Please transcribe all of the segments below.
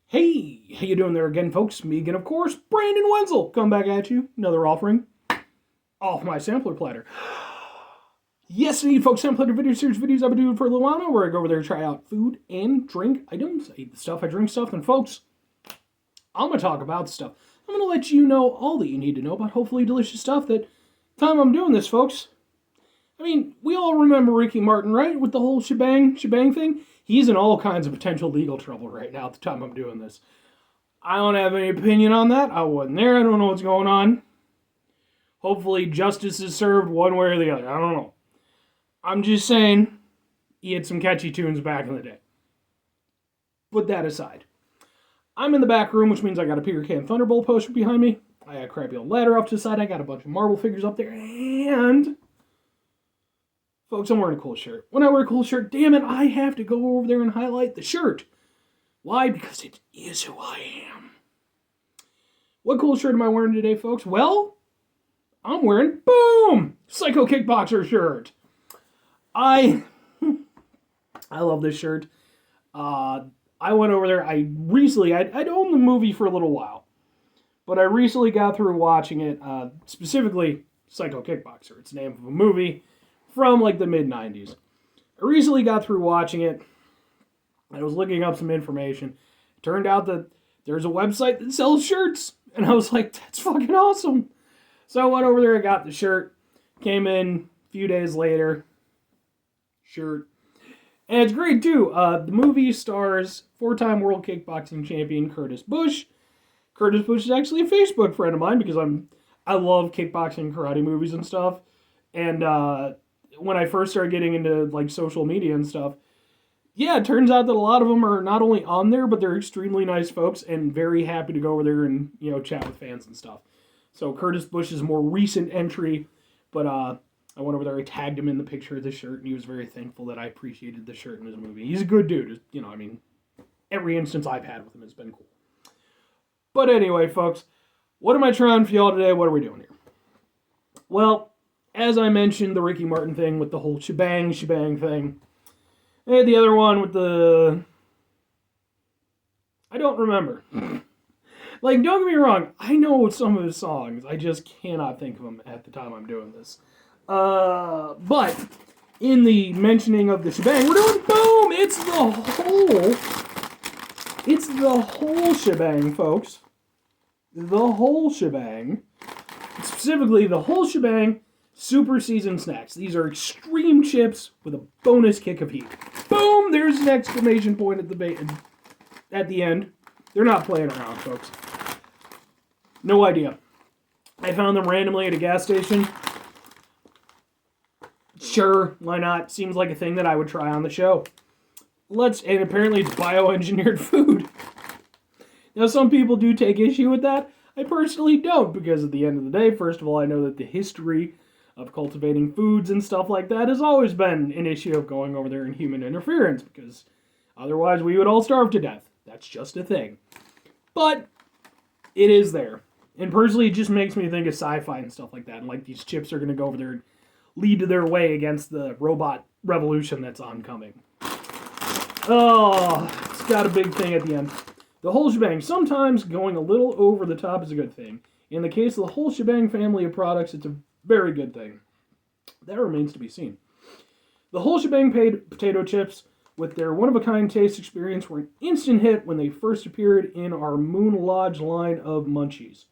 Hey, how you doing there again, folks? Me again, of course, Brandon Wenzel. Come back at you. Another offering off my Sampler Platter. Yes, indeed, folks. Sampler Platter video series videos I've been doing for a little while now, where I go over there to try out food and drink items. I eat the stuff, I drink stuff, and folks, I'm going to talk about stuff. I'm going to let you know all that you need to know about hopefully delicious stuff that time I'm doing this, folks. I mean, we all remember Ricky Martin, right? With the whole shebang thing. He's in all kinds of potential legal trouble right now at the time I'm doing this. I don't have any opinion on that. I wasn't there. I don't know what's going on. Hopefully justice is served one way or the other. I don't know. I'm just saying, he had some catchy tunes back in the day. Put that aside. I'm in the back room, which means I got a Peter Can Thunderbolt poster behind me. I got a crappy old ladder off to the side. I got a bunch of Marvel figures up there. And folks, I'm wearing a cool shirt. When I wear a cool shirt, damn it, I have to go over there and highlight the shirt. Why? Because it is who I am. What cool shirt am I wearing today, folks? Well, I'm wearing, boom, Psycho Kickboxer shirt. I love this shirt. I went over there, I'd owned the movie for a little while. But I recently got through watching it, specifically Psycho Kickboxer. It's the name of a movie from like the mid-90s. I recently got through watching it. I was looking up some information. It turned out that there's a website that sells shirts. And I was like, that's fucking awesome. So I went over there and got the shirt. Came in a few days later. Shirt. And it's great too. The movie stars four-time world kickboxing champion Curtis Bush. Curtis Bush is actually a Facebook friend of mine because I love kickboxing, karate movies and stuff. And when I first started getting into like social media and stuff, yeah, it turns out that a lot of them are not only on there, but they're extremely nice folks and very happy to go over there and, chat with fans and stuff. So Curtis Bush's more recent entry, but I went over there, I tagged him in the picture of the shirt, and he was very thankful that I appreciated the shirt in his movie. He's a good dude. Every instance I've had with him has been cool. But anyway, folks, what am I trying for y'all today? What are we doing here? Well, as I mentioned, the Ricky Martin thing with the whole shebang thing. And the other one with the... I don't remember. Like, don't get me wrong, I know some of his songs. I just cannot think of them at the time I'm doing this. But in the mentioning of the shebang, we're doing boom! It's the whole shebang, folks. The whole shebang. Specifically, the whole shebang super seasoned snacks. These are extreme chips with a bonus kick of heat. Boom! There's an exclamation point at the end. They're not playing around, folks. No idea. I found them randomly at a gas station. Sure, why not? Seems like a thing that I would try on the show. And apparently it's bioengineered food. Now, some people do take issue with that. I personally don't, because at the end of the day, first of all, I know that the history of cultivating foods and stuff like that has always been an issue of going over there and human interference, because otherwise we would all starve to death. That's just a thing. But it is there. And personally, it just makes me think of sci-fi and stuff like that. And like these chips are going to go over there and lead to their way against the robot revolution that's oncoming. Oh, it's got a big thing at the end. The whole shebang. Sometimes going a little over the top is a good thing. In the case of the whole shebang family of products, it's a very good thing. That remains to be seen. The whole shebang potato chips, with their one-of-a-kind taste experience, were an instant hit when they first appeared in our Moon Lodge line of munchies.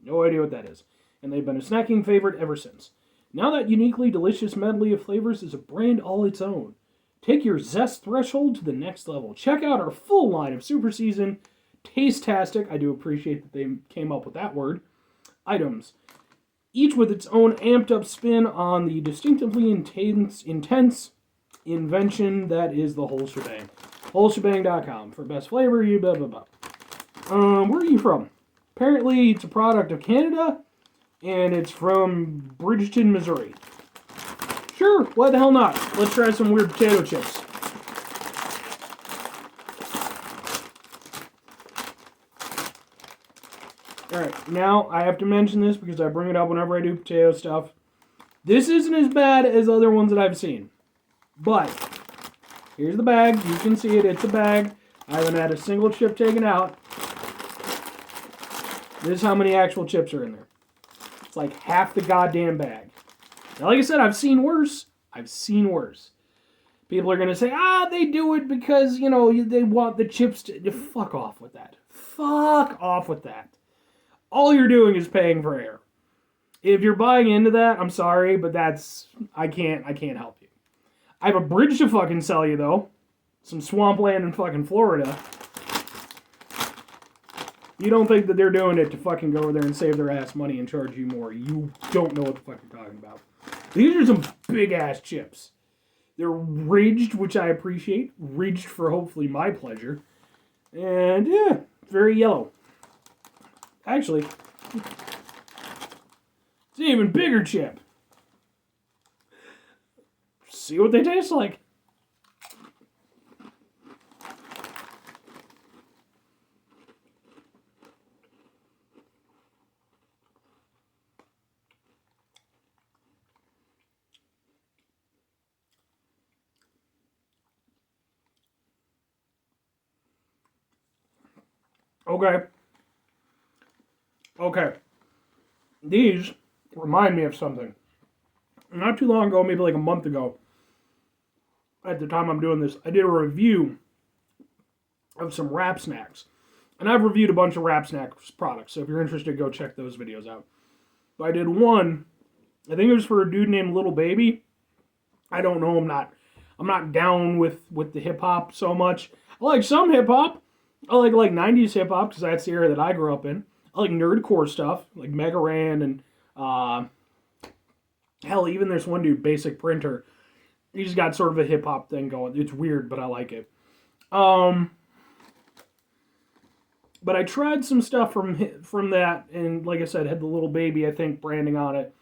No idea what that is. And they've been a snacking favorite ever since. Now that uniquely delicious medley of flavors is a brand all its own. Take your zest threshold to the next level. Check out our full line of super season, taste-tastic, I do appreciate that they came up with that word, items. Each with its own amped-up spin on the distinctively intense invention that is the whole shebang. WholeShabang.com for best flavor, you blah, blah, blah. Where are you from? Apparently, it's a product of Canada, and it's from Bridgeton, Missouri. Sure, why the hell not? Let's try some weird potato chips. Alright, now I have to mention this because I bring it up whenever I do potato stuff. This isn't as bad as other ones that I've seen. But, here's the bag. You can see it. It's a bag. I haven't had a single chip taken out. This is how many actual chips are in there. It's like half the goddamn bag. Now, like I said, I've seen worse. I've seen worse. People are going to say, they do it because, they want the chips to... Fuck off with that. Fuck off with that. All you're doing is paying for air. If you're buying into that, I'm sorry, but that's... I can't help you. I have a bridge to fucking sell you, though. Some swampland in fucking Florida. You don't think that they're doing it to fucking go over there and save their ass money and charge you more. You don't know what the fuck you're talking about. These are some big-ass chips. They're ridged, which I appreciate. Ridged for hopefully my pleasure. And, yeah, very yellow. Actually, it's an even bigger chip. See what they taste like. Okay. These remind me of something. Not too long ago, maybe like a month ago, at the time I'm doing this, I did a review of some wrap snacks. And I've reviewed a bunch of wrap snacks products, so if you're interested, go check those videos out. But I did one, I think it was for a dude named Little Baby. I don't know, I'm not down with the hip-hop so much. I like some hip-hop. I like 90s hip-hop, because that's the era that I grew up in. I like nerdcore stuff, like Mega Ran and, hell, even there's one dude, Basic Printer. He's got sort of a hip-hop thing going. It's weird, but I like it. But I tried some stuff from that, and like I said, had the Little Baby, I think, branding on it.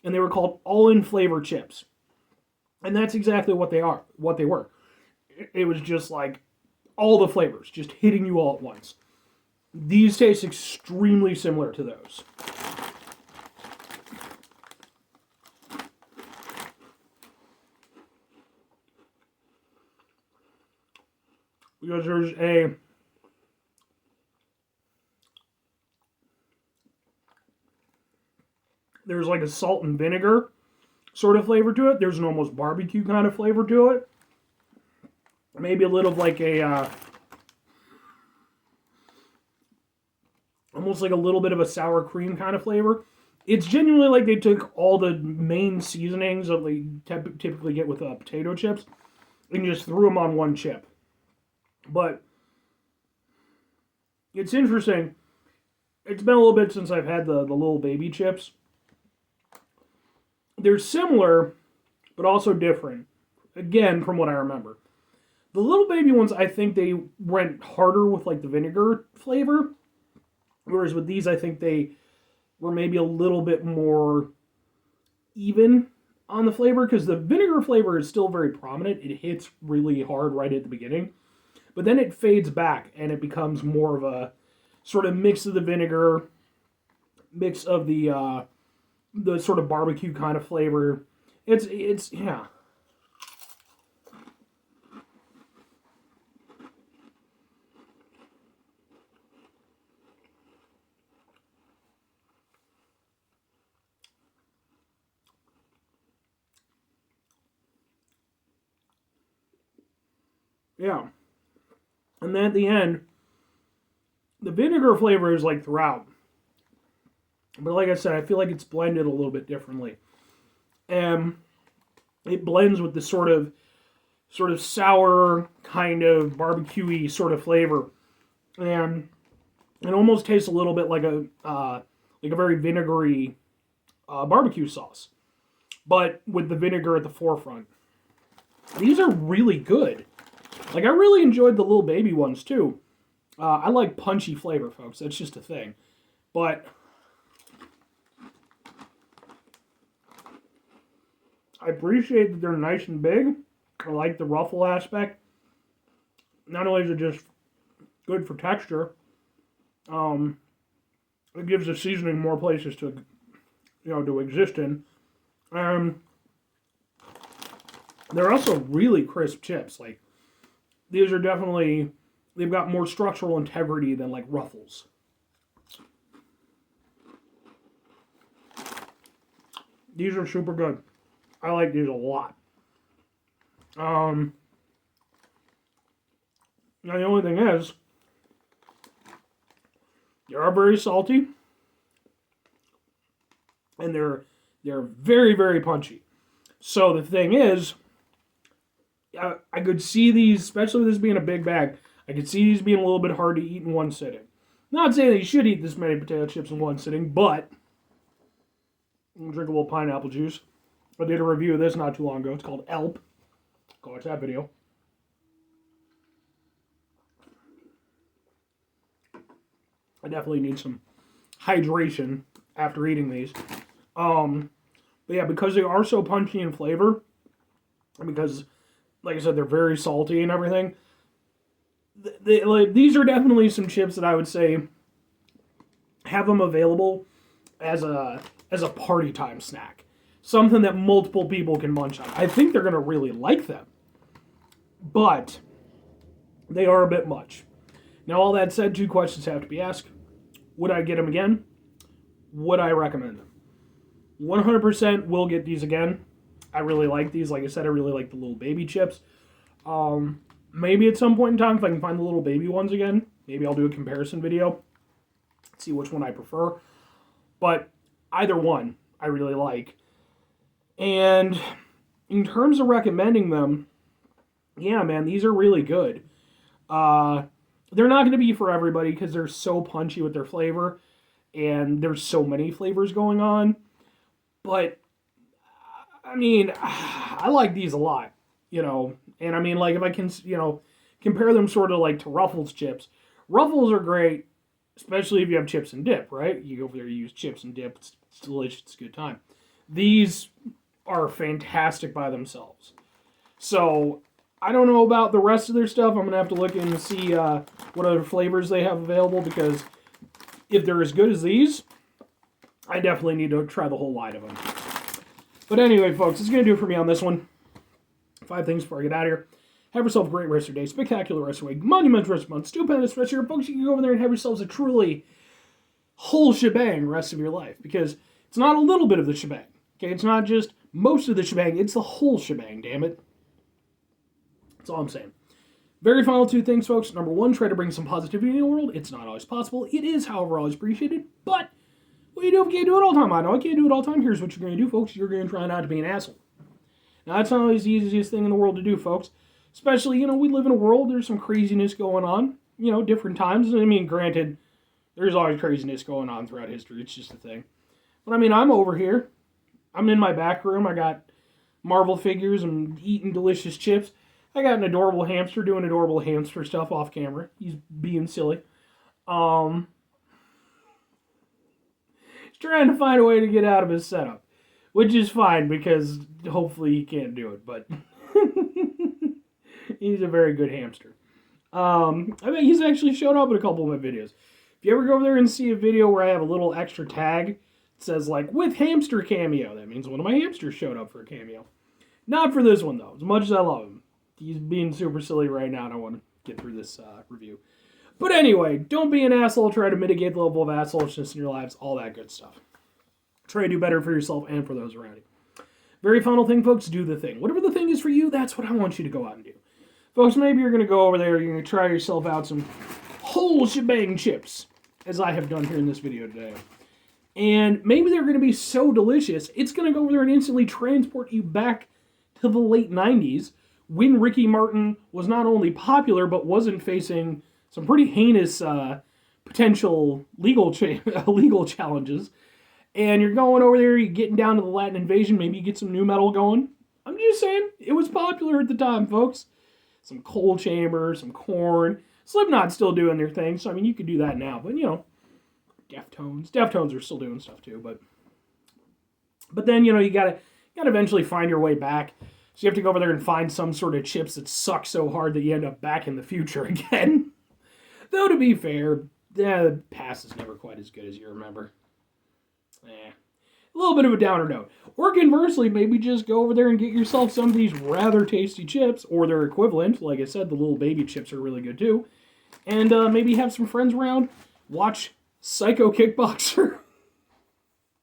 And they were called All-In Flavor Chips. And that's exactly what they were. It was just like all the flavors, just hitting you all at once. These taste extremely similar to those. Because there's like a salt and vinegar sort of flavor to it. There's an almost barbecue kind of flavor to it. Maybe a little of like almost like a little bit of a sour cream kind of flavor. It's genuinely like they took all the main seasonings that they typically get with potato chips and just threw them on one chip. But it's interesting. It's been a little bit since I've had the Little Baby chips. They're similar, but also different. Again, from what I remember. The Little Baby ones, I think they went harder with like the vinegar flavor. Whereas with these, I think they were maybe a little bit more even on the flavor. Because the vinegar flavor is still very prominent. It hits really hard right at the beginning. But then it fades back and it becomes more of a sort of mix of the vinegar, mix of the sort of barbecue kind of flavor. It's yeah. Yeah. And then at the end, the vinegar flavor is like throughout. But like I said, I feel like it's blended a little bit differently. And it blends with the sort of sour, kind of barbecue-y sort of flavor. And it almost tastes a little bit like a very vinegary barbecue sauce. But with the vinegar at the forefront. These are really good. Like, I really enjoyed the Little Baby ones, too. I like punchy flavor, folks. That's just a thing. But I appreciate that they're nice and big. I like the ruffle aspect. Not only is it just good for texture, it gives the seasoning more places to exist in. They're also really crisp chips. Like, these are definitely they've got more structural integrity than like Ruffles. These are super good. I like these a lot. Now the only thing is, they are very salty, and they're very, very punchy. So the thing is, I could see these, especially with this being a big bag, I could see these being a little bit hard to eat in one sitting. Not saying that you should eat this many potato chips in one sitting, but I'm gonna drink a little pineapple juice. I did a review of this not too long ago. It's called Elp. Go watch that video. I definitely need some hydration after eating these. But yeah, because they are so punchy in flavor, and because, like I said, they're very salty and everything, these are definitely some chips that I would say have them available as a party time snack. Something that multiple people can munch on. I think they're going to really like them. But they are a bit much. Now, all that said, 2 questions have to be asked. Would I get them again? Would I recommend them? 100% will get these again. I really like these. Like I said, I really like the little baby chips. Maybe at some point in time, if I can find the little baby ones again, maybe I'll do a comparison video. See which one I prefer. But either one, I really like. And in terms of recommending them, yeah, man, these are really good. They're not going to be for everybody because they're so punchy with their flavor, and there's so many flavors going on. But, I mean, I like these a lot, you know. And, I mean, like, if I can, you know, compare them sort of like to Ruffles chips. Ruffles are great, especially if you have chips and dip, right? You go over there, you use chips and dip. It's delicious. It's a good time. These are fantastic by themselves. So, I don't know about the rest of their stuff. I'm going to have to look in and see what other flavors they have available, because if they're as good as these, I definitely need to try the whole line of them. But anyway, folks, it's going to do it for me on this one. 5 things before I get out of here. Have yourself a great rest of your day, spectacular rest of your week, monumental rest of your month, stupendous rest of your folks. You can go over there and have yourselves a truly whole shebang rest of your life, because it's not a little bit of the shebang. Okay, it's not just most of the shebang, it's the whole shebang, damn it. That's all I'm saying. Very final 2 things, folks. Number 1, try to bring some positivity in the world. It's not always possible. It is, however, always appreciated. But what do you do if you can't do it all the time? I know I can't do it all the time. Here's what you're going to do, folks. You're going to try not to be an asshole. Now, that's not always the easiest thing in the world to do, folks. Especially, you know, we live in a world, there's some craziness going on. You know, different times. I mean, granted, there's always craziness going on throughout history. It's just a thing. But, I mean, I'm over here. I'm in my back room. I got Marvel figures. I'm eating delicious chips. I got an adorable hamster doing adorable hamster stuff off camera. He's being silly. He's trying to find a way to get out of his setup, which is fine because hopefully he can't do it, but he's a very good hamster. I mean, he's actually showed up in a couple of my videos. If you ever go over there and see a video where I have a little extra tag that says, like, with hamster cameo, that means one of my hamsters showed up for a cameo. Not for this one, though, as much as I love him. He's being super silly right now, and I want to get through this review. But anyway, don't be an asshole. Try to mitigate the level of assholishness in your lives. All that good stuff. Try to do better for yourself and for those around you. Very final thing, folks, do the thing. Whatever the thing is for you, that's what I want you to go out and do. Folks, maybe you're going to go over there, you're going to try yourself out some whole shebang chips, as I have done here in this video today. And maybe they're going to be so delicious, it's going to go over there and instantly transport you back to the late 90s, when Ricky Martin was not only popular, but wasn't facing some pretty heinous potential legal challenges. And you're going over there, you're getting down to the Latin invasion, maybe you get some new metal going. I'm just saying, it was popular at the time, folks. Some Coal Chamber, some Korn. Slipknot's still doing their thing, so I mean, you could do that now. But, you know, Deftones. Deftones are still doing stuff too, but then, you know, you gotta eventually find your way back. So you have to go over there and find some sort of chips that suck so hard that you end up back in the future again. Though, to be fair, the past is never quite as good as you remember. A little bit of a downer note. Or conversely, maybe just go over there and get yourself some of these rather tasty chips, or their equivalent. Like I said, the little baby chips are really good too. and maybe have some friends around, watch Psycho Kickboxer,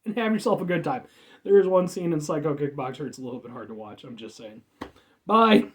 and have yourself a good time. There is one scene in Psycho Kickboxer, it's a little bit hard to watch, I'm just saying. Bye!